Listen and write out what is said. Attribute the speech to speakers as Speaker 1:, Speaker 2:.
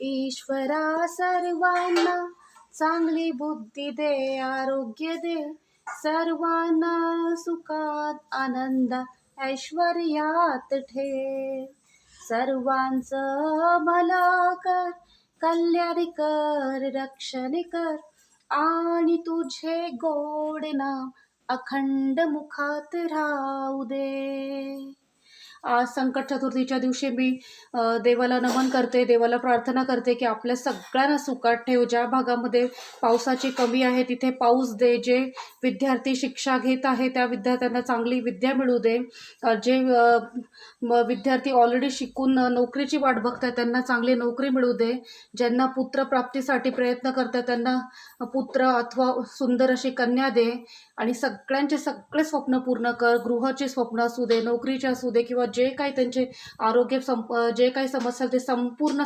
Speaker 1: ईश्वरा सर्वांना चांगली बुद्धी दे, आरोग्य दे, सर्वांना सुखात आनंद ऐश्वर्यात ठेव. सर्वांचं भलं कर, कल्याण कर, रक्षण कर, आणि तुझे गोड नाम अखंड मुखात राहू दे. आज संकट चतुर्थीच्या दिवशी मी देवाला नमन करते, देवाला प्रार्थना करते की आपल्या सगळ्यांना सुखात ठेव. ज्या भागामध्ये पावसाची कमी आहे तिथे पाऊस दे. जे विद्यार्थी शिक्षा घेत आहे त्या विद्यार्थ्यांना चांगली विद्या मिळू दे. जे विद्यार्थी ऑलरेडी शिकून नोकरीची वाट बघतात त्यांना चांगली नोकरी मिळू दे. ज्यांना पुत्रप्राप्तीसाठी प्रयत्न करतात त्यांना पुत्र अथवा सुंदर अशी कन्या दे. आणि सगळ्यांचे सगळे स्वप्न पूर्ण कर. गृहाचे स्वप्न असू दे, नोकरीचे असू दे, किंवा जे काही त्यांचे जे काही समस्या ते संपूर्ण